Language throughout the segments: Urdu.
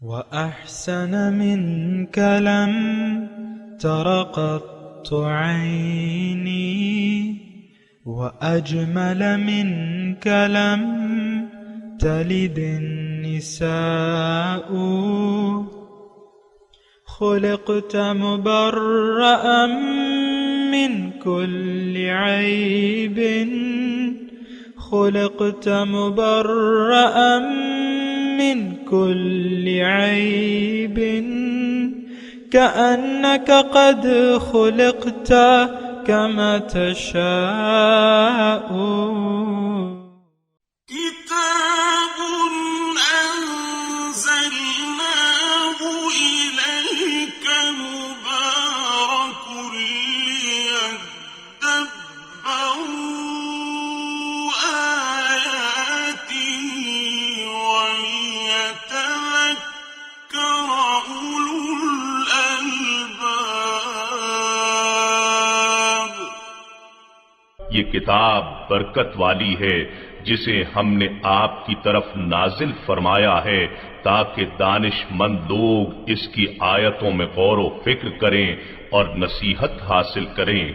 وأحسن منك لم تر قط عيني وأجمل منك لم تلد النساء خلقت مبرأ من كل عيب خلقت مبرأ من كل عيب كأنك قد خلقت كما تشاء كتاب أنزلناه إليك مبارك ليدبروا آياته وليتذكر أولو الألباب۔ یہ کتاب برکت والی ہے جسے ہم نے آپ کی طرف نازل فرمایا ہے تاکہ دانش مند لوگ اس کی آیتوں میں غور و فکر کریں اور نصیحت حاصل کریں۔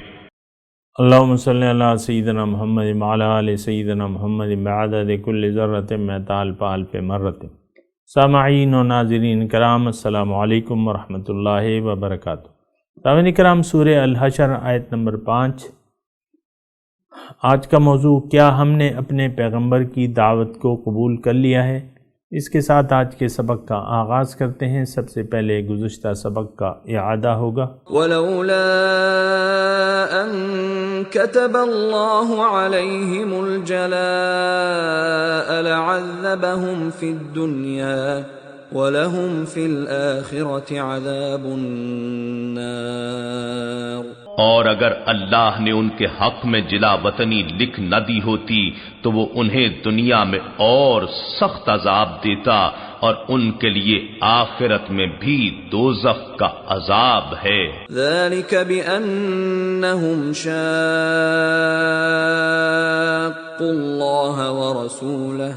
اللہم صلی علی سیدنا محمد وعلی آل سیدنا محمد بعدد کل ذرۃ مئۃ الف الف مرۃ۔ سامعین و ناظرین کرام، السلام علیکم ورحمۃ اللہ وبرکاتہ۔ سامعین کرام، سورہ الحشر آیت نمبر 5۔ آج کا موضوع، کیا ہم نے اپنے پیغمبر کی دعوت کو قبول کر لیا ہے؟ اس کے ساتھ آج کے سبق کا آغاز کرتے ہیں۔ سب سے پہلے گزشتہ سبق کا اعادہ ہوگا۔ وَلَوْلَا أَن كَتَبَ اللَّهُ عَلَيْهِمُ الْجَلَاءَ لَعَذَّبَهُمْ فِي الدُّنْيَا وَلَهُمْ فِي الْآخِرَةِ عَذَابُ النَّارِ۔ اور اگر اللہ نے ان کے حق میں جلا وطنی لکھ نہ دی ہوتی تو وہ انہیں دنیا میں اور سخت عذاب دیتا، اور ان کے لیے آخرت میں بھی دوزخ کا عذاب ہے۔ ذَلِكَ بِأَنَّهُمْ شَاقُّوا اللَّهَ وَرَسُولَهُ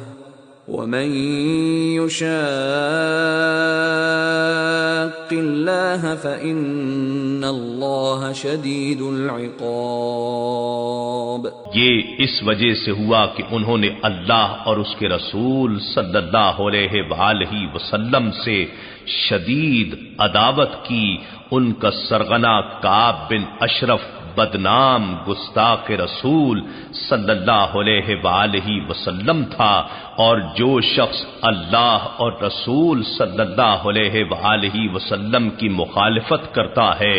وَمَن يُشَاقِّ اللَّهَ فَإِنَّ اللَّهَ شَدِيدُ الْعِقَابِ۔ یہ اس وجہ سے ہوا کہ انہوں نے اللہ اور اس کے رسول صلی اللہ علیہ وآلہ وسلم سے شدید عداوت کی۔ ان کا سرغنہ کعب بن اشرف بدنام گستاخ رسول صلی اللہ علیہ وآلہ وسلم تھا، اور جو شخص اللہ اور رسول صلی اللہ علیہ وآلہ وسلم کی مخالفت کرتا ہے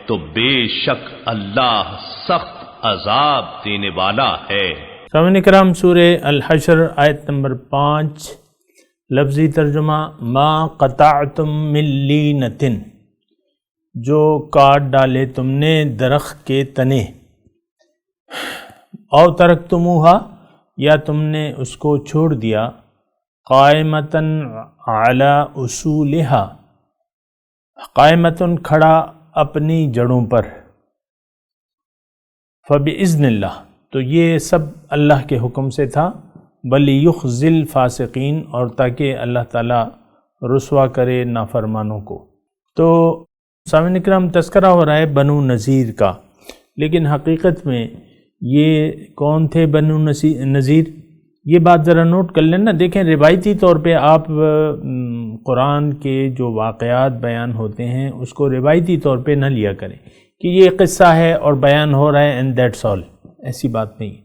تو بے شک اللہ سخت عذاب دینے والا ہے۔ سامعین کرام، سورہ الحشر آیت نمبر 5، لفظی ترجمہ، ما قطعتم من لینۃ، جو کاٹ ڈالے تم نے درخت کے تنے، او ترکتموہا، یا تم نے اس کو چھوڑ دیا، قائمتاً علی اصولہا، قائمتاً کھڑا اپنی جڑوں پر، فبإذن اللہ، تو یہ سب اللہ کے حکم سے تھا، وَلِيُخْزِي الْفَاسِقِينَ، اور تاکہ اللہ تعالیٰ رسوا کرے نافرمانوں کو۔ تو سامعین کرام، تذکرہ ہو رہا ہے بنو نذیر کا، لیکن حقیقت میں یہ کون تھے بنو نذیر؟ یہ بات ذرا نوٹ کر لینا۔ دیکھیں، روایتی طور پہ آپ قرآن کے جو واقعات بیان ہوتے ہیں اس کو روایتی طور پہ نہ لیا کریں کہ یہ قصہ ہے اور بیان ہو رہا ہے اینڈ دیٹس آل، ایسی بات نہیں ہے۔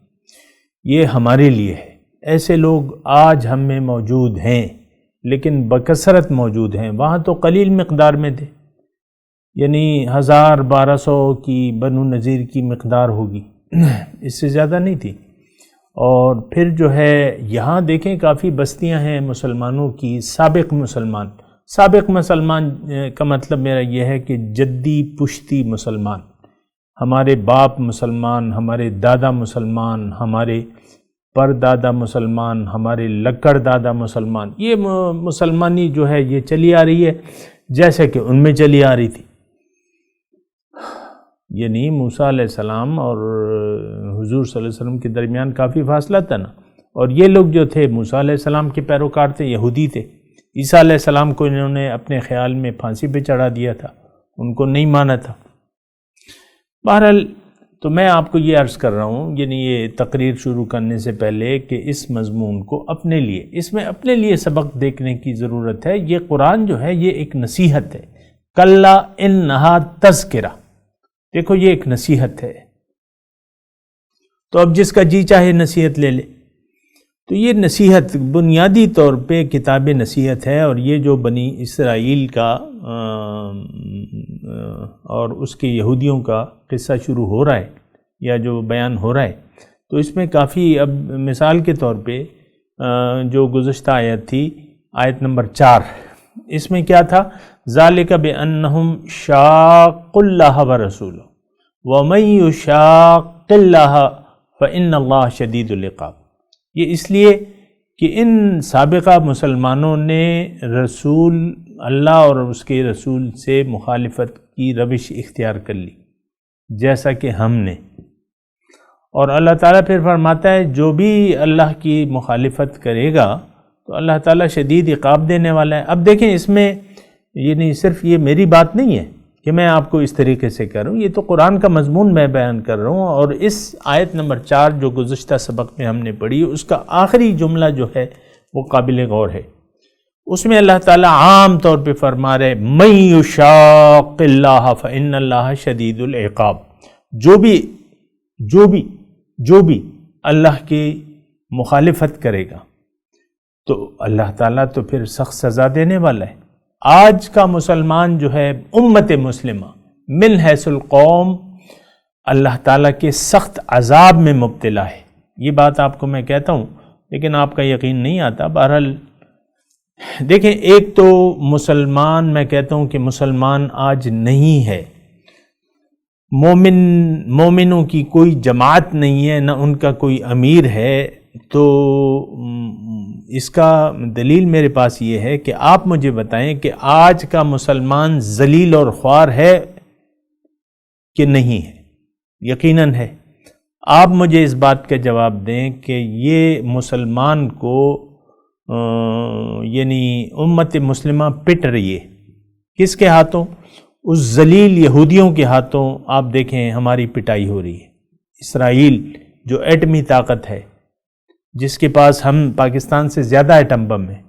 یہ ہمارے لیے ہے۔ ایسے لوگ آج ہم میں موجود ہیں، لیکن بکثرت موجود ہیں۔ وہاں تو قلیل مقدار میں تھے، یعنی 1000-1200 کی بنو نذیر کی مقدار ہوگی، اس سے زیادہ نہیں تھی۔ اور پھر جو ہے یہاں دیکھیں کافی بستیاں ہیں مسلمانوں کی، سابق مسلمان۔ سابق مسلمان کا مطلب میرا یہ ہے کہ جدی پشتی مسلمان، ہمارے باپ مسلمان، ہمارے دادا مسلمان، ہمارے پردادا مسلمان، ہمارے لکڑ دادا مسلمان۔ یہ مسلمانی جو ہے یہ چلی آ رہی ہے جیسے کہ ان میں چلی آ رہی تھی۔ یعنی موسیٰ علیہ السلام اور حضور صلی اللہ علیہ وسلم کے درمیان کافی فاصلہ تھا نا، اور یہ لوگ جو تھے موسیٰ علیہ السلام کے پیروکار تھے، یہودی تھے، عیسیٰ علیہ السلام کو انہوں نے اپنے خیال میں پھانسی پہ چڑھا دیا تھا، ان کو نہیں مانا تھا۔ بہرحال تو میں آپ کو یہ عرض کر رہا ہوں، یعنی یہ تقریر شروع کرنے سے پہلے، کہ اس مضمون کو اپنے لیے، اس میں اپنے لیے سبق دیکھنے کی ضرورت ہے۔ یہ قرآن جو ہے یہ ایک نصیحت ہے، کلا انہا تذکرہ، دیکھو یہ ایک نصیحت ہے۔ تو اب جس کا جی چاہے نصیحت لے لے، تو یہ نصیحت بنیادی طور پہ کتاب نصیحت ہے، اور یہ جو بنی اسرائیل کا اور اس کے یہودیوں کا قصہ شروع ہو رہا ہے یا جو بیان ہو رہا ہے، تو اس میں کافی، اب مثال کے طور پہ جو گزشتہ آیت تھی، آیت نمبر 4، اس میں کیا تھا؟ ذالک بأنہم شاق اللہ ورسولہ ومن یشاق اللہ فإن اللہ شدید العقاب۔ یہ اس لیے کہ ان سابقہ مسلمانوں نے رسول اللہ اور اس کے رسول سے مخالفت کی روش اختیار کر لی، جیسا کہ ہم نے، اور اللہ تعالیٰ پھر فرماتا ہے جو بھی اللہ کی مخالفت کرے گا تو اللہ تعالیٰ شدید عقاب دینے والا ہے۔ اب دیکھیں اس میں یہ نہیں، صرف یہ میری بات نہیں ہے کہ میں آپ کو اس طریقے سے کر رہا ہوں، یہ تو قرآن کا مضمون میں بیان کر رہا ہوں، اور اس آیت نمبر 4 جو گزشتہ سبق میں ہم نے پڑھی، اس کا آخری جملہ جو ہے وہ قابل غور ہے۔ اس میں اللہ تعالیٰ عام طور پہ فرما رہے من یشاق اللہ فإن اللہ شدید العقاب، جو بھی اللہ کی مخالفت کرے گا تو اللہ تعالیٰ تو پھر سخت سزا دینے والا ہے۔ آج کا مسلمان جو ہے امت مسلمہ من حیث القوم اللہ تعالیٰ کے سخت عذاب میں مبتلا ہے۔ یہ بات آپ کو میں کہتا ہوں لیکن آپ کا یقین نہیں آتا۔ بہرحال دیکھیں، ایک تو مسلمان، میں کہتا ہوں کہ مسلمان آج نہیں ہے، مومنوں کی کوئی جماعت نہیں ہے، نہ ان کا کوئی امیر ہے۔ تو اس کا دلیل میرے پاس یہ ہے کہ آپ مجھے بتائیں کہ آج کا مسلمان ذلیل اور خوار ہے کہ نہیں ہے؟ یقیناً ہے۔ آپ مجھے اس بات کا جواب دیں کہ یہ مسلمان کو یعنی امت مسلمہ پٹ رہی ہے کس کے ہاتھوں؟ اس ذلیل یہودیوں کے ہاتھوں۔ آپ دیکھیں ہماری پٹائی ہو رہی ہے۔ اسرائیل جو ایٹمی طاقت ہے، جس کے پاس ہم پاکستان سے زیادہ ایٹم بم ہے،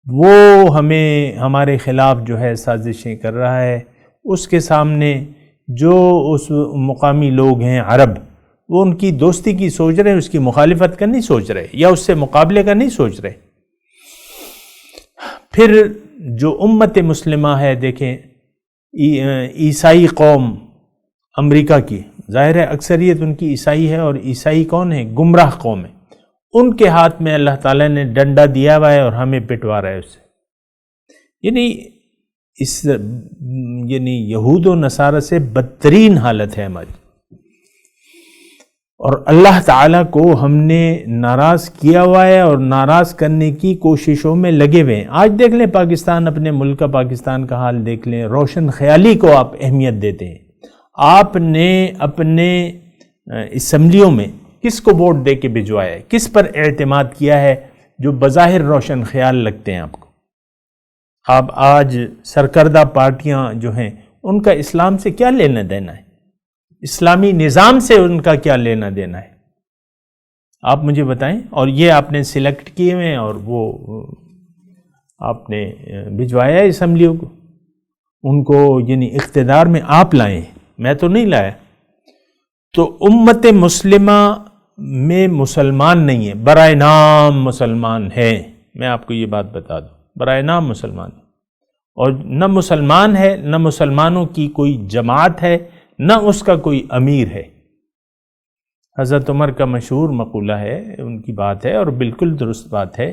وہ ہمارے خلاف جو ہے سازشیں کر رہا ہے۔ اس کے سامنے جو اس مقامی لوگ ہیں عرب، وہ ان کی دوستی کی سوچ رہے ہیں، اس کی مخالفت کا نہیں سوچ رہے، یا اس سے مقابلے کا نہیں سوچ رہے۔ پھر جو امت مسلمہ ہے، دیکھیں عیسائی قوم امریکہ کی، ظاہر ہے اکثریت ان کی عیسائی ہے، اور عیسائی کون ہے؟ گمراہ قوم ہے۔ ان کے ہاتھ میں اللہ تعالیٰ نے ڈنڈا دیا ہوا ہے اور ہمیں پٹوا رہا ہے اس سے۔ یعنی یہود و نصارہ سے بدترین حالت ہے ہماری، اور اللہ تعالیٰ کو ہم نے ناراض کیا ہوا ہے اور ناراض کرنے کی کوششوں میں لگے ہوئے ہیں۔ آج دیکھ لیں پاکستان، اپنے ملک کا پاکستان کا حال دیکھ لیں، روشن خیالی کو آپ اہمیت دیتے ہیں۔ آپ نے اپنے اسمبلیوں میں کس کو ووٹ دے کے بھجوایا ہے؟ کس پر اعتماد کیا ہے جو بظاہر روشن خیال لگتے ہیں آپ کو؟ آپ آج سرکردہ پارٹیاں جو ہیں، ان کا اسلام سے کیا لینا دینا ہے؟ اسلامی نظام سے ان کا کیا لینا دینا ہے؟ آپ مجھے بتائیں۔ اور یہ آپ نے سلیکٹ کیے ہوئے ہیں اور وہ آپ نے بھجوایا ہے اسمبلیوں کو، ان کو یعنی اقتدار میں آپ لائے ہیں، میں تو نہیں لایا۔ تو امت مسلمہ میں مسلمان نہیں ہے، برائے نام مسلمان ہے، میں آپ کو یہ بات بتا دوں، برائے نام مسلمان ہے، اور نہ مسلمان ہے، نہ مسلمانوں کی کوئی جماعت ہے، نہ اس کا کوئی امیر ہے۔ حضرت عمر کا مشہور مقولہ ہے، ان کی بات ہے اور بالکل درست بات ہے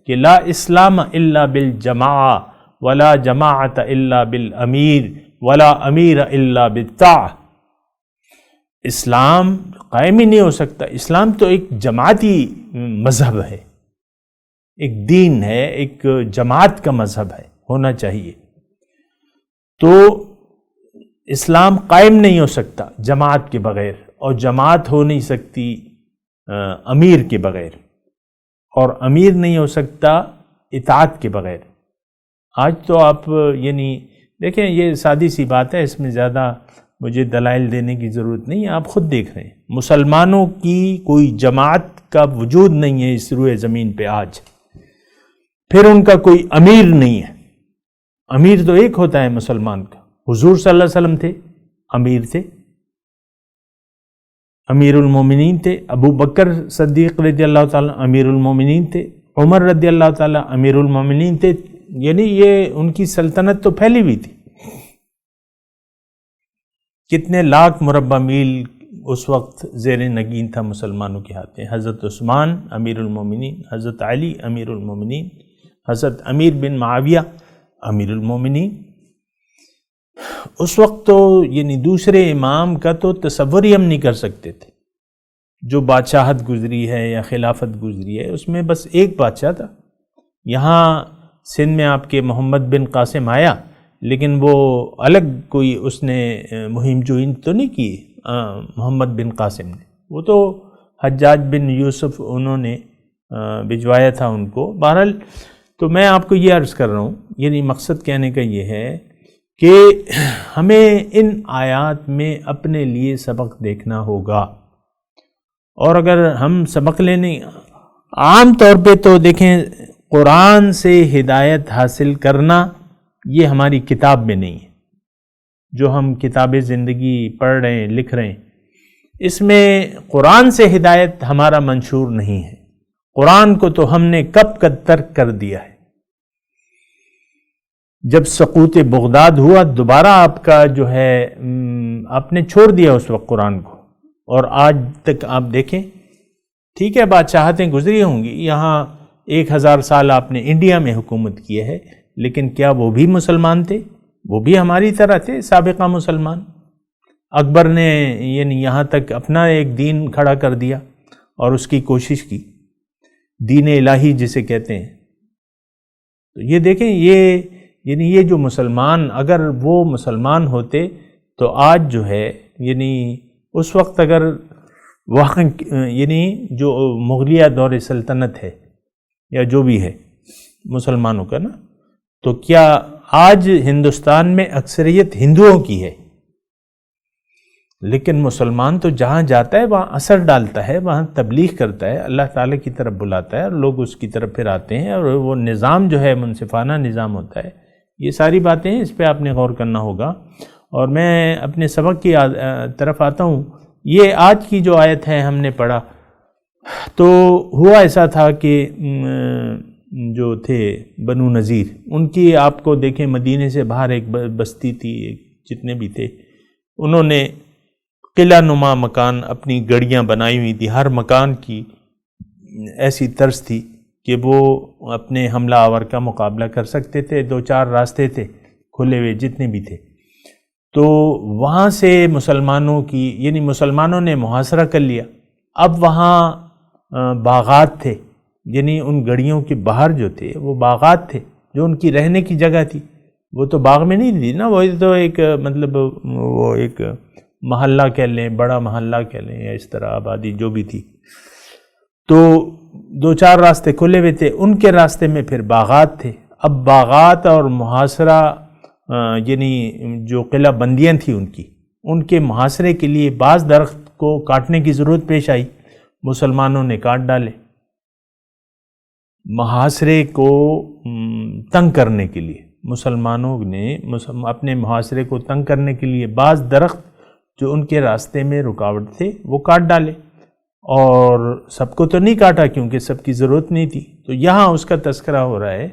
کہ لا اسلام الا بالجماع ولا جماعت الا بالامیر ولا امیر الا بالطاعہ۔ اسلام قائم ہی نہیں ہو سکتا۔ اسلام تو ایک جماعتی مذہب ہے، ایک دین ہے، ایک جماعت کا مذہب ہے، ہونا چاہیے۔ تو اسلام قائم نہیں ہو سکتا جماعت کے بغیر، اور جماعت ہو نہیں سکتی امیر کے بغیر، اور امیر نہیں ہو سکتا اطاعت کے بغیر۔ آج تو آپ یعنی دیکھیں، یہ سادی سی بات ہے، اس میں زیادہ مجھے دلائل دینے کی ضرورت نہیں ہے، آپ خود دیکھ رہے ہیں مسلمانوں کی کوئی جماعت کا وجود نہیں ہے اس روئے زمین پہ آج، پھر ان کا کوئی امیر نہیں ہے۔ امیر تو ایک ہوتا ہے مسلمان کا، حضور صلی اللہ علیہ وسلم تھے، امیر تھے، امیر المومنین تھے، ابو بکر صدیق رضی اللہ تعالیٰ امیر المومنین تھے، عمر رضی اللہ تعالیٰ امیر المومنین تھے، یعنی یہ ان کی سلطنت تو پھیلی ہوئی تھی۔ کتنے لاکھ مربع میل اس وقت زیر نگین تھا مسلمانوں کے ہاتھ میں۔ حضرت عثمان امیر المومنین، حضرت علی امیر المومنین، حضرت امیر بن معاویہ امیر المومنین۔ اس وقت تو یعنی دوسرے امام کا تو تصور ہی ہم نہیں کر سکتے تھے۔ جو بادشاہت گزری ہے یا خلافت گزری ہے اس میں بس ایک بادشاہ تھا۔ یہاں سندھ میں آپ کے محمد بن قاسم آیا، لیکن وہ الگ کوئی اس نے مہم جوئی تو نہیں کی محمد بن قاسم نے، وہ تو حجاج بن یوسف انہوں نے بھجوایا تھا ان کو۔ بہرحال تو میں آپ کو یہ عرض کر رہا ہوں، یعنی مقصد کہنے کا یہ ہے کہ ہمیں ان آیات میں اپنے لیے سبق دیکھنا ہوگا، اور اگر ہم سبق لینے عام طور پہ تو دیکھیں قرآن سے ہدایت حاصل کرنا یہ ہماری کتاب میں نہیں ہے، جو ہم کتاب زندگی پڑھ رہے ہیں لکھ رہے ہیں، اس میں قرآن سے ہدایت ہمارا منشور نہیں ہے۔ قرآن کو تو ہم نے کب کا ترک کر دیا ہے۔ جب سقوط بغداد ہوا دوبارہ آپ کا جو ہے آپ نے چھوڑ دیا اس وقت قرآن کو، اور آج تک آپ دیکھیں، ٹھیک ہے بادشاہتیں گزری ہوں گی، یہاں 1000 سال آپ نے انڈیا میں حکومت کی ہے، لیکن کیا وہ بھی مسلمان تھے؟ وہ بھی ہماری طرح تھے سابقہ مسلمان۔ اکبر نے یعنی یہاں تک اپنا ایک دین کھڑا کر دیا اور اس کی کوشش کی، دین الہی جسے کہتے ہیں۔ تو یہ دیکھیں، یہ جو مسلمان اگر وہ مسلمان ہوتے تو آج جو ہے یعنی اس وقت اگر وہاں یعنی جو مغلیہ دور سلطنت ہے یا جو بھی ہے مسلمانوں کا نا، تو کیا آج ہندوستان میں اکثریت ہندوؤں کی ہے، لیکن مسلمان تو جہاں جاتا ہے وہاں اثر ڈالتا ہے، وہاں تبلیغ کرتا ہے، اللہ تعالیٰ کی طرف بلاتا ہے اور لوگ اس کی طرف پھر آتے ہیں، اور وہ نظام جو ہے منصفانہ نظام ہوتا ہے۔ یہ ساری باتیں اس پہ آپ نے غور کرنا ہوگا۔ اور میں اپنے سبق کی طرف آتا ہوں۔ یہ آج کی جو آیت ہے ہم نے پڑھا، تو ہوا ایسا تھا کہ جو تھے بنو نذیر، ان کی آپ کو دیکھیں مدینے سے باہر ایک بستی تھی، جتنے بھی تھے انہوں نے قلعہ نما مکان اپنی گڑیاں بنائی ہوئی تھی، ہر مکان کی ایسی طرز تھی کہ وہ اپنے حملہ آور کا مقابلہ کر سکتے تھے۔ 2-4 راستے تھے کھلے ہوئے جتنے بھی تھے، تو وہاں سے مسلمانوں کی یعنی مسلمانوں نے محاصرہ کر لیا۔ اب وہاں باغات تھے، یعنی ان گڑیوں کے باہر جو تھے وہ باغات تھے، جو ان کی رہنے کی جگہ تھی۔ وہ تو باغ میں نہیں تھی نا، وہ تو ایک مطلب وہ ایک محلہ کہہ لیں، بڑا محلہ کہہ لیں، یا اس طرح آبادی جو بھی تھی۔ تو 2-4 راستے کھلے ہوئے تھے، ان کے راستے میں پھر باغات تھے۔ اب باغات اور محاصرہ یعنی جو قلعہ بندیاں تھیں ان کے محاصرے کے لیے بعض درخت کو کاٹنے کی ضرورت پیش آئی، مسلمانوں نے کاٹ ڈالے۔ محاصرے کو تنگ کرنے کے لیے مسلمانوں نے اپنے محاصرے کو تنگ کرنے کے لیے بعض درخت جو ان کے راستے میں رکاوٹ تھے وہ کاٹ ڈالے، اور سب کو تو نہیں کاٹا کیونکہ سب کی ضرورت نہیں تھی۔ تو یہاں اس کا تذکرہ ہو رہا ہے،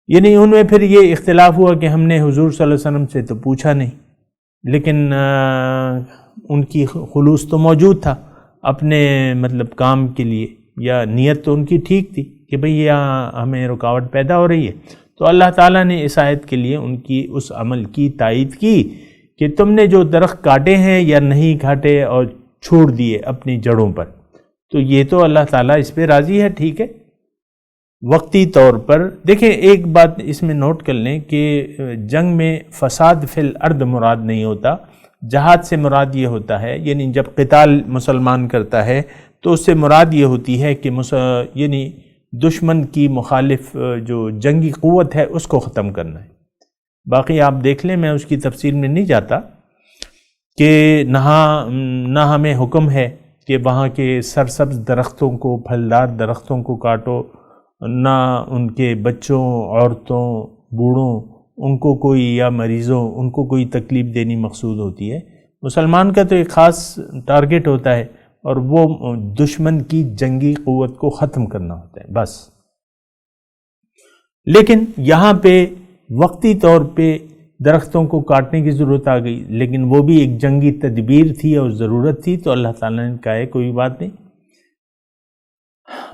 یعنی ان میں پھر یہ اختلاف ہوا کہ ہم نے حضور صلی اللہ علیہ وسلم سے تو پوچھا نہیں، لیکن ان کی خلوص تو موجود تھا اپنے مطلب کام کے لیے، یا نیت تو ان کی ٹھیک تھی کہ بھئی یہاں ہمیں رکاوٹ پیدا ہو رہی ہے۔ تو اللہ تعالیٰ نے اس آیت کے لیے ان کی اس عمل کی تائید کی کہ تم نے جو درخت کاٹے ہیں یا نہیں کاٹے اور چھوڑ دیے اپنی جڑوں پر، تو یہ تو اللہ تعالیٰ اس پہ راضی ہے، ٹھیک ہے۔ وقتی طور پر دیکھیں ایک بات اس میں نوٹ کر لیں کہ جنگ میں فساد فی الارض مراد نہیں ہوتا، جہاد سے مراد یہ ہوتا ہے، یعنی جب قتال مسلمان کرتا ہے تو اس سے مراد یہ ہوتی ہے کہ یعنی دشمن کی مخالف جو جنگی قوت ہے اس کو ختم کرنا ہے۔ باقی آپ دیکھ لیں، میں اس کی تفصیل میں نہیں جاتا کہ نہ ہمیں حکم ہے کہ وہاں کے سرسبز درختوں کو، پھلدار درختوں کو کاٹو، نہ ان کے بچوں، عورتوں، بوڑھوں، ان کو کوئی، یا مریضوں، ان کو کوئی تکلیف دینی مقصود ہوتی ہے۔ مسلمان کا تو ایک خاص ٹارگٹ ہوتا ہے، اور وہ دشمن کی جنگی قوت کو ختم کرنا ہوتا ہے بس۔ لیکن یہاں پہ وقتی طور پہ درختوں کو کاٹنے کی ضرورت آ گئی، لیکن وہ بھی ایک جنگی تدبیر تھی اور ضرورت تھی، تو اللہ تعالیٰ نے کہا ہے کوئی بات نہیں،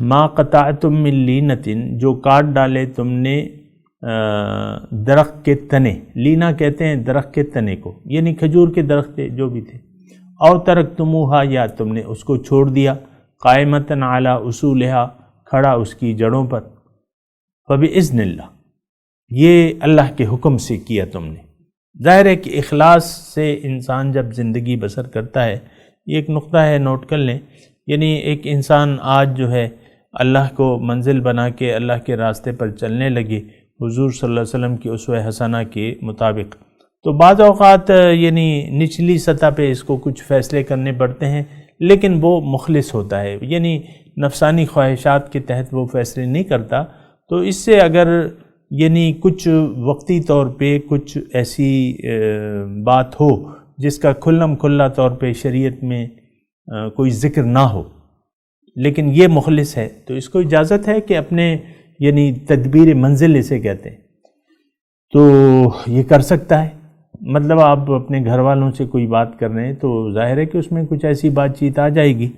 ما قطعتم من لینۃ، جو کاٹ ڈالے تم نے درخت کے تنے، لینا کہتے ہیں درخت کے تنے کو، یعنی کھجور کے درخت جو بھی تھے، او ترکتموہا، یا تم نے اس کو چھوڑ دیا، قائمۃ علی اصولہا، کھڑا اس کی جڑوں پر، فباذن اللہ، یہ اللہ کے حکم سے کیا تم نے۔ ظاہر ہے کہ اخلاص سے انسان جب زندگی بسر کرتا ہے، یہ ایک نقطہ ہے، نوٹ کر لیں، یعنی ایک انسان آج جو ہے اللہ کو منزل بنا کے اللہ کے راستے پر چلنے لگے حضور صلی اللہ علیہ وسلم کی اسوہ حسنہ کے مطابق، تو بعض اوقات یعنی نچلی سطح پہ اس کو کچھ فیصلے کرنے پڑتے ہیں، لیکن وہ مخلص ہوتا ہے، یعنی نفسانی خواہشات کے تحت وہ فیصلے نہیں کرتا۔ تو اس سے اگر یعنی کچھ وقتی طور پہ کچھ ایسی بات ہو جس کا کھلم کھلا طور پہ شریعت میں کوئی ذکر نہ ہو، لیکن یہ مخلص ہے، تو اس کو اجازت ہے کہ اپنے یعنی تدبیر منزل اسے کہتے ہیں، تو یہ کر سکتا ہے۔ مطلب آپ اپنے گھر والوں سے کوئی بات کر رہے ہیں تو ظاہر ہے کہ اس میں کچھ ایسی بات چیت آ جائے گی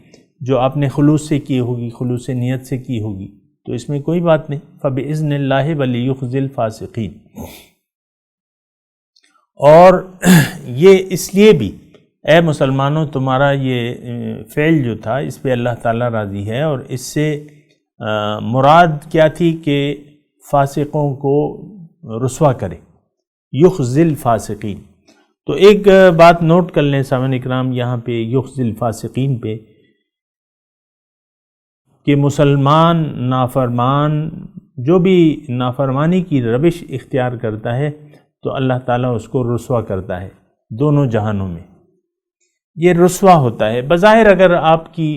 جو آپ نے خلوص سے کی ہوگی، خلوص نیت سے کی ہوگی، تو اس میں کوئی بات نہیں۔ فَبِإِذْنِ اللَّهِ وَلِيُخْزِي الْفَاسِقِينَ۔ اور یہ اس لیے بھی، اے مسلمانوں، تمہارا یہ فعل جو تھا اس پہ اللہ تعالیٰ راضی ہے، اور اس سے مراد کیا تھی کہ فاسقوں کو رسوا کرے، یخزی الفاسقین۔ تو ایک بات نوٹ کر لیں سامعین اکرام یہاں پہ یخزی الفاسقین پہ، کہ مسلمان نافرمان جو بھی نافرمانی کی روش اختیار کرتا ہے تو اللہ تعالیٰ اس کو رسوا کرتا ہے دونوں جہانوں میں، یہ رسوا ہوتا ہے۔ بظاہر اگر آپ کی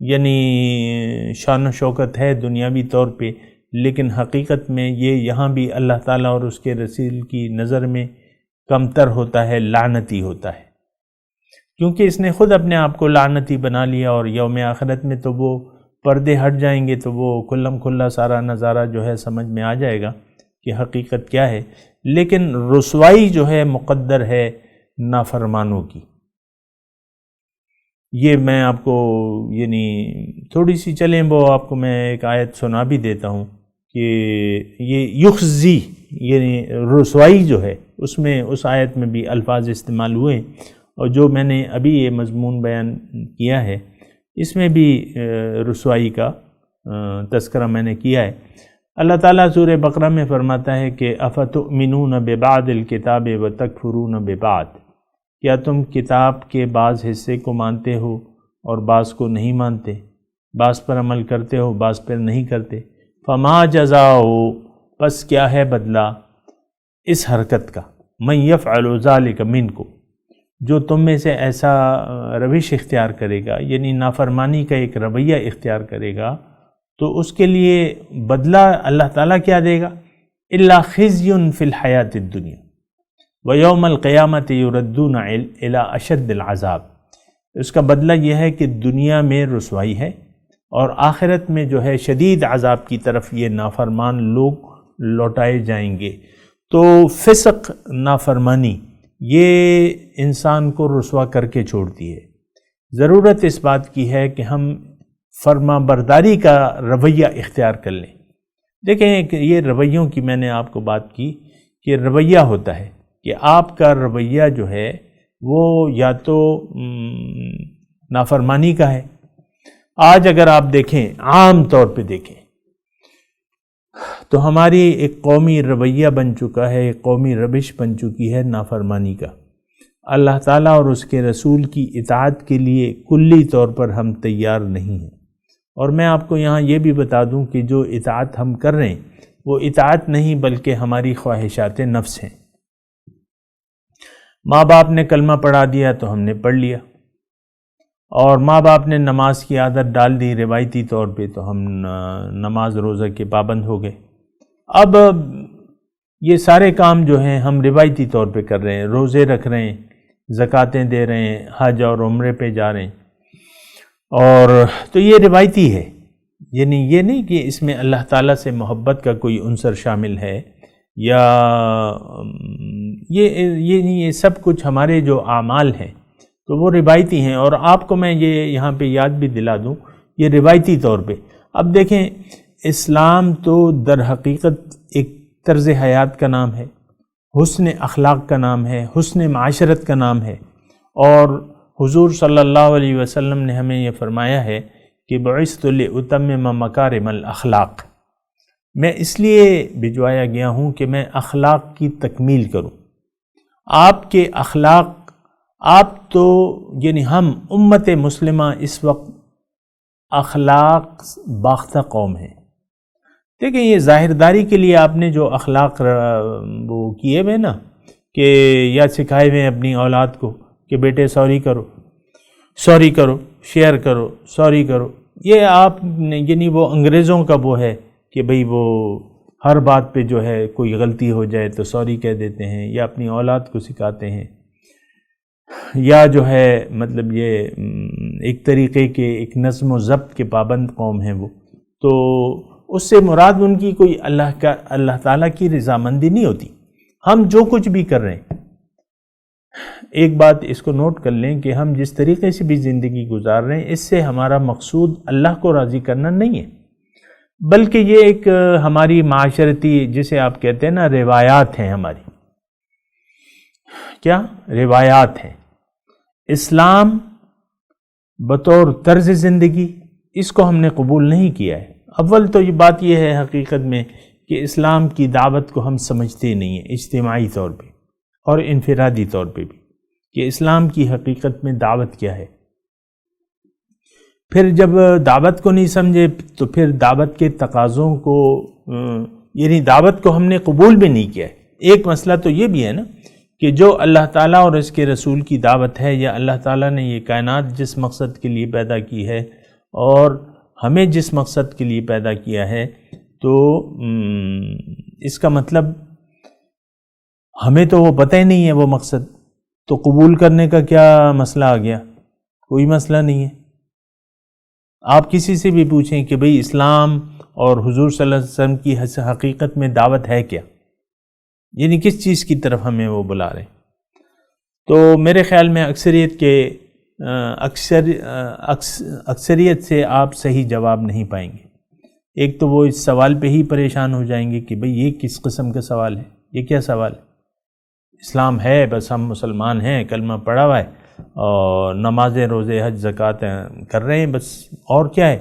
یعنی شان و شوکت ہے دنیاوی طور پہ، لیکن حقیقت میں یہ یہاں بھی اللہ تعالیٰ اور اس کے رسول کی نظر میں کمتر ہوتا ہے، لعنتی ہوتا ہے، کیونکہ اس نے خود اپنے آپ کو لعنتی بنا لیا، اور یوم آخرت میں تو وہ پردے ہٹ جائیں گے تو وہ کھلم کھلا سارا نظارہ جو ہے سمجھ میں آ جائے گا کہ حقیقت کیا ہے۔ لیکن رسوائی جو ہے مقدر ہے نافرمانوں کی۔ یہ میں آپ کو یعنی تھوڑی سی چلیں وہ آپ کو میں ایک آیت سنا بھی دیتا ہوں کہ یہ یخزی یعنی رسوائی جو ہے اس میں اس آیت میں بھی الفاظ استعمال ہوئے، اور جو میں نے ابھی یہ مضمون بیان کیا ہے اس میں بھی رسوائی کا تذکرہ میں نے کیا ہے۔ اللہ تعالیٰ سورہ بقرہ میں فرماتا ہے کہ افتؤمنون ببعض الکتاب وتکفرون ببعض، کیا تم کتاب کے بعض حصے کو مانتے ہو اور بعض کو نہیں مانتے، بعض پر عمل کرتے ہو بعض پر نہیں کرتے، فما جزاؤ، پس کیا ہے بدلہ اس حرکت کا، من یفعل ذلک منکم، جو تم میں سے ایسا روش اختیار کرے گا، یعنی نافرمانی کا ایک رویہ اختیار کرے گا، تو اس کے لیے بدلہ اللہ تعالیٰ کیا دے گا؟ الا خزی فی الحیات الدنیا ویوم القیامت یردون الی اشد العذاب، اس کا بدلہ یہ ہے کہ دنیا میں رسوائی ہے، اور آخرت میں جو ہے شدید عذاب کی طرف یہ نافرمان لوگ لوٹائے جائیں گے۔ تو فسق، نافرمانی، یہ انسان کو رسوا کر کے چھوڑتی ہے۔ ضرورت اس بات کی ہے کہ ہم فرما برداری کا رویہ اختیار کر لیں۔ دیکھیں کہ یہ رویوں کی میں نے آپ کو بات کی کہ رویہ ہوتا ہے کہ آپ کا رویہ جو ہے وہ یا تو نافرمانی کا ہے۔ آج اگر آپ دیکھیں، عام طور پہ دیکھیں تو ہماری ایک قومی رویہ بن چکا ہے، ایک قومی روش بن چکی ہے نافرمانی کا۔ اللہ تعالیٰ اور اس کے رسول کی اطاعت کے لیے کلی طور پر ہم تیار نہیں ہیں، اور میں آپ کو یہاں یہ بھی بتا دوں کہ جو اطاعت ہم کر رہے ہیں وہ اطاعت نہیں بلکہ ہماری خواہشات نفس ہیں۔ ماں باپ نے کلمہ پڑھا دیا تو ہم نے پڑھ لیا، اور ماں باپ نے نماز کی عادت ڈال دی روایتی طور پہ تو ہم نماز روزہ کے پابند ہو گئے۔ اب یہ سارے کام جو ہیں ہم روایتی طور پہ کر رہے ہیں، روزے رکھ رہے ہیں، زکاتیں دے رہے ہیں، حج اور عمرے پہ جا رہے ہیں، اور تو یہ روایتی ہے، یعنی یہ نہیں کہ اس میں اللہ تعالیٰ سے محبت کا کوئی عنصر شامل ہے، یا یہ سب کچھ ہمارے جو اعمال ہیں تو وہ روایتی ہیں۔ اور آپ کو میں یہ یہاں پہ یاد بھی دلا دوں، یہ روایتی طور پہ۔ اب دیکھیں، اسلام تو در حقیقت ایک طرز حیات کا نام ہے، حسن اخلاق کا نام ہے، حسن معاشرت کا نام ہے، اور حضور صلی اللہ علیہ وسلم نے ہمیں یہ فرمایا ہے کہ بعثت لأتمم مکارم الاخلاق، میں اس لیے بھجوایا گیا ہوں کہ میں اخلاق کی تکمیل کروں۔ آپ کے اخلاق، آپ تو یعنی ہم امت مسلمہ اس وقت اخلاق باختہ قوم ہیں۔ دیکھیں، یہ ظاہرداری کے لیے آپ نے جو اخلاق وہ کیے ہوئے نا، کہ یا سکھائے ہوئے اپنی اولاد کو کہ بیٹے سوری کرو، شیئر کرو، سوری کرو، یہ آپ یعنی وہ انگریزوں کا وہ ہے کہ بھئی وہ ہر بات پہ جو ہے کوئی غلطی ہو جائے تو سوری کہہ دیتے ہیں، یا اپنی اولاد کو سکھاتے ہیں، یا جو ہے مطلب یہ ایک طریقے کے ایک نظم و ضبط کے پابند قوم ہیں وہ، تو اس سے مراد ان کی کوئی اللہ تعالیٰ کی رضامندی نہیں ہوتی۔ ہم جو کچھ بھی کر رہے ہیں، ایک بات اس کو نوٹ کر لیں کہ ہم جس طریقے سے بھی زندگی گزار رہے ہیں، اس سے ہمارا مقصود اللہ کو راضی کرنا نہیں ہے، بلکہ یہ ایک ہماری معاشرتی، جسے آپ کہتے ہیں نا، روایات ہیں ہماری۔ کیا روایات ہیں؟ اسلام بطور طرز زندگی اس کو ہم نے قبول نہیں کیا ہے۔ اول تو یہ بات یہ ہے حقیقت میں کہ اسلام کی دعوت کو ہم سمجھتے نہیں ہیں، اجتماعی طور پہ اور انفرادی طور پہ بھی، کہ اسلام کی حقیقت میں دعوت کیا ہے۔ پھر جب دعوت کو نہیں سمجھے تو پھر دعوت کے تقاضوں کو یعنی دعوت کو ہم نے قبول بھی نہیں کیا ہے۔ ایک مسئلہ تو یہ بھی ہے نا کہ جو اللہ تعالیٰ اور اس کے رسول کی دعوت ہے، یا اللہ تعالیٰ نے یہ کائنات جس مقصد کے لیے پیدا کی ہے اور ہمیں جس مقصد کے لیے پیدا کیا ہے، تو اس کا مطلب ہمیں تو وہ پتہ ہی نہیں ہے وہ مقصد، تو قبول کرنے کا کیا مسئلہ آ گیا؟ کوئی مسئلہ نہیں ہے۔ آپ کسی سے بھی پوچھیں کہ بھئی اسلام اور حضور صلی اللہ علیہ وسلم کی حقیقت میں دعوت ہے کیا، یعنی کس چیز کی طرف ہمیں وہ بلا رہے ہیں؟ تو میرے خیال میں اکثریت سے آپ صحیح جواب نہیں پائیں گے۔ ایک تو وہ اس سوال پہ ہی پریشان ہو جائیں گے کہ بھئی یہ کس قسم کا سوال ہے، یہ کیا سوال ہے؟ اسلام ہے، بس ہم مسلمان ہیں، کلمہ پڑھا ہوا ہے اور نمازیں، روزے، حج، زکوٰۃ کر رہے ہیں، بس اور کیا ہے؟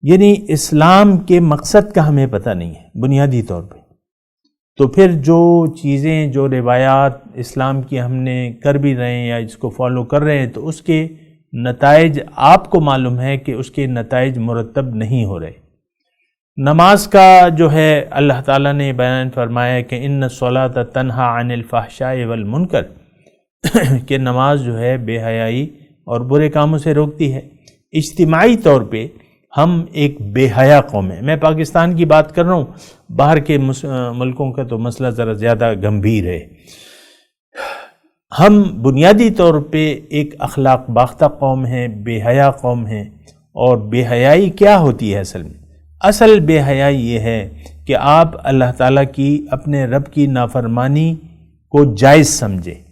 یعنی اسلام کے مقصد کا ہمیں پتہ نہیں ہے بنیادی طور پہ۔ تو پھر جو چیزیں، جو روایات اسلام کی ہم نے کر بھی رہے ہیں یا اس کو فالو کر رہے ہیں، تو اس کے نتائج آپ کو معلوم ہے کہ اس کے نتائج مرتب نہیں ہو رہے۔ نماز کا جو ہے اللہ تعالیٰ نے بیان فرمایا کہ ان الصلاۃ تنہا عن الفحشاء والمنکر، کہ نماز جو ہے بے حیائی اور برے کاموں سے روکتی ہے۔ اجتماعی طور پہ ہم ایک بے حیا قوم ہیں۔ میں پاکستان کی بات کر رہا ہوں، باہر کے ملکوں کا تو مسئلہ ذرا زیادہ گمبھیر ہے۔ ہم بنیادی طور پہ ایک اخلاق باختہ قوم ہیں، بے حیا قوم ہیں۔ اور بے حیائی کیا ہوتی ہے اصل میں؟ اصل بے حیائی یہ ہے کہ آپ اللہ تعالیٰ کی، اپنے رب کی نافرمانی کو جائز سمجھیں۔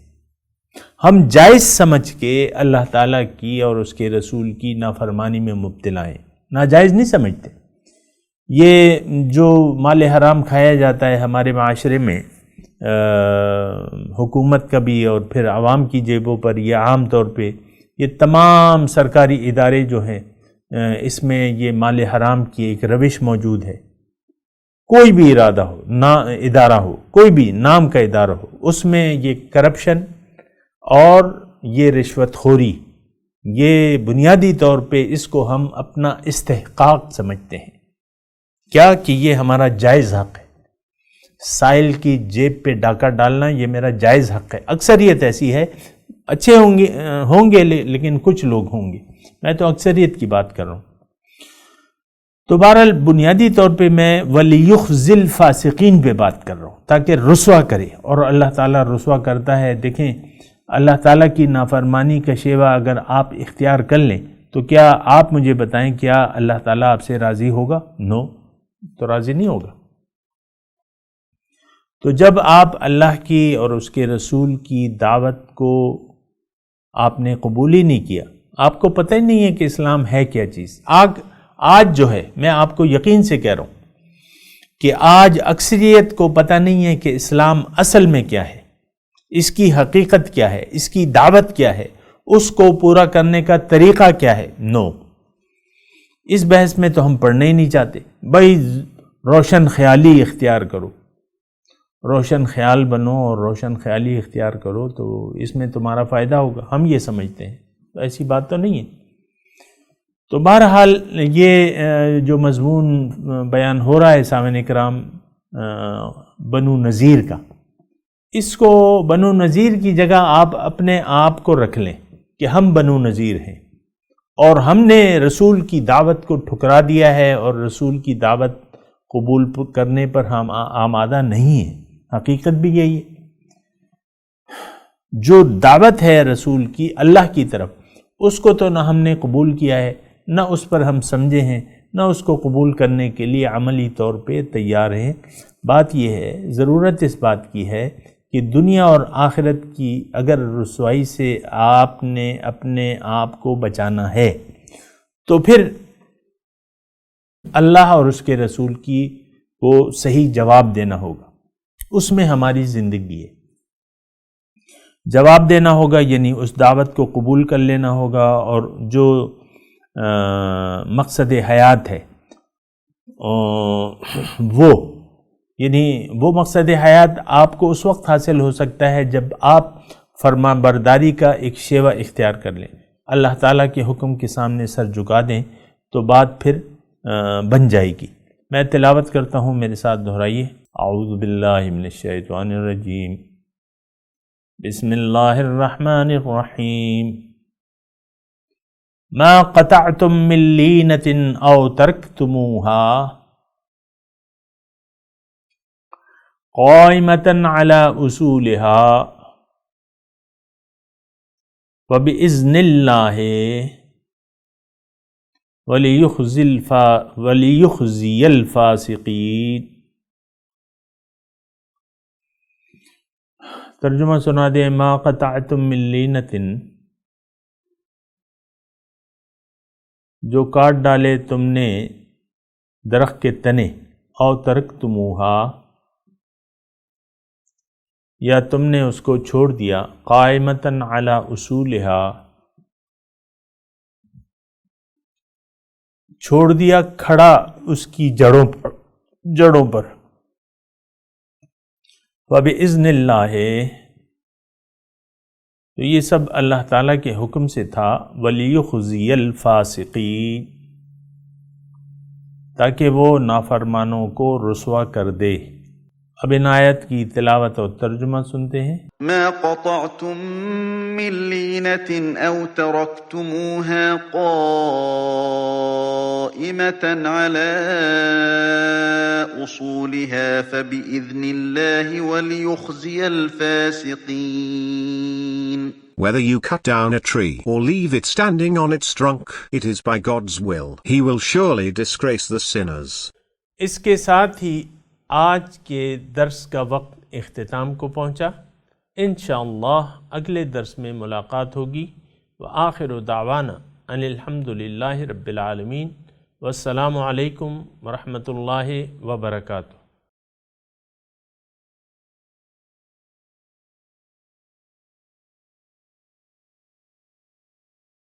ہم جائز سمجھ کے اللہ تعالیٰ کی اور اس کے رسول کی نافرمانی میں مبتلا ہیں، ناجائز نہیں سمجھتے۔ یہ جو مال حرام کھایا جاتا ہے ہمارے معاشرے میں، حکومت کا بھی اور پھر عوام کی جیبوں پر، یہ عام طور پہ یہ تمام سرکاری ادارے جو ہیں، اس میں یہ مال حرام کی ایک روش موجود ہے۔ کوئی بھی ارادہ ہو، ادارہ ہو، کوئی بھی نام کا ادارہ ہو، اس میں یہ کرپشن اور یہ رشوت خوری یہ بنیادی طور پہ اس کو ہم اپنا استحقاق سمجھتے ہیں، کیا کہ یہ ہمارا جائز حق ہے، سائل کی جیب پہ ڈاکہ ڈالنا یہ میرا جائز حق ہے۔ اکثریت ایسی ہے، اچھے ہوں گے لیکن کچھ لوگ ہوں گے، میں تو اکثریت کی بات کر رہا ہوں۔ تو بہرحال بنیادی طور پہ میں وَلِيُخْزِي الْفَاسِقِينَ پہ بات کر رہا ہوں، تاکہ رسوا کرے، اور اللہ تعالیٰ رسوا کرتا ہے۔ دیکھیں اللہ تعالیٰ کی نافرمانی کا شیوہ اگر آپ اختیار کر لیں تو کیا آپ مجھے بتائیں کیا اللہ تعالیٰ آپ سے راضی ہوگا؟ نو، تو راضی نہیں ہوگا۔ تو جب آپ اللہ کی اور اس کے رسول کی دعوت کو آپ نے قبول ہی نہیں کیا، آپ کو پتہ ہی نہیں ہے کہ اسلام ہے کیا چیز۔ آج جو ہے میں آپ کو یقین سے کہہ رہا ہوں کہ آج اکثریت کو پتہ نہیں ہے کہ اسلام اصل میں کیا ہے، اس کی حقیقت کیا ہے، اس کی دعوت کیا ہے، اس کو پورا کرنے کا طریقہ کیا ہے۔ نو، اس بحث میں تو ہم پڑھنا ہی نہیں چاہتے۔ بھائی روشن خیالی اختیار کرو، روشن خیال بنو اور روشن خیالی اختیار کرو تو اس میں تمہارا فائدہ ہوگا، ہم یہ سمجھتے ہیں۔ تو ایسی بات تو نہیں ہے۔ تو بہرحال یہ جو مضمون بیان ہو رہا ہے سامعین کرام بنو نذیر کا، اس کو بنو نذیر کی جگہ آپ اپنے آپ کو رکھ لیں کہ ہم بنو نذیر ہیں اور ہم نے رسول کی دعوت کو ٹھکرا دیا ہے اور رسول کی دعوت قبول کرنے پر ہم آمادہ نہیں ہیں۔ حقیقت بھی یہی ہے، جو دعوت ہے رسول کی اللہ کی طرف، اس کو تو نہ ہم نے قبول کیا ہے، نہ اس پر ہم سمجھے ہیں، نہ اس کو قبول کرنے کے لیے عملی طور پہ تیار ہیں۔ بات یہ ہے، ضرورت اس بات کی ہے کہ دنیا اور آخرت کی اگر رسوائی سے آپ نے اپنے آپ کو بچانا ہے تو پھر اللہ اور اس کے رسول کی کو صحیح جواب دینا ہوگا، اس میں ہماری زندگی ہے۔ جواب دینا ہوگا یعنی اس دعوت کو قبول کر لینا ہوگا، اور جو مقصد حیات ہے وہ مقصد حیات آپ کو اس وقت حاصل ہو سکتا ہے جب آپ فرما برداری کا ایک شیوہ اختیار کر لیں، اللہ تعالیٰ کے حکم کے سامنے سر جھکا دیں، تو بات پھر بن جائے گی۔ میں تلاوت کرتا ہوں، میرے ساتھ دہرائیے۔ اعوذ باللہ من الشیطان الرجیم، بسم اللہ الرحمن الرحیم۔ ما قطعتم من لینۃ او ترکتموها قائمة على اصولها وبإذن اللہ ولیخزی الفاسقین۔ ترجمہ سنا دیں۔ ما قطعتم من لینۃ، جو کاٹ ڈالے تم نے درخت کے تنے، او ترکتموہا، یا تم نے اس کو چھوڑ دیا، قائمتاً علی اصولہا، چھوڑ دیا کھڑا اس کی جڑوں پر، وَبِإِذْنِ اللَّهِ، تو یہ سب اللہ تعالیٰ کے حکم سے تھا، وَلِيُخْزِيَ الْفَاسِقِينَ، تاکہ وہ نافرمانوں کو رسوا کر دے۔ اب ان آیت کی تلاوت اور ترجمہ سنتے ہیں۔ ما قطعتم من لینة او ترکتموها قائمة على اصولها فبإذن الله وليخزي الفاسقين۔ Whether you cut down a tree or leave it standing on its trunk, it is by God's will. He will surely disgrace the sinners۔ اس کے ساتھ ہی آج کے درس کا وقت اختتام کو پہنچا۔ انشاءاللہ اگلے درس میں ملاقات ہوگی۔ وآخر دعوانا ان الحمدللہ رب العالمین، والسلام علیکم ورحمۃ اللہ وبرکاتہ۔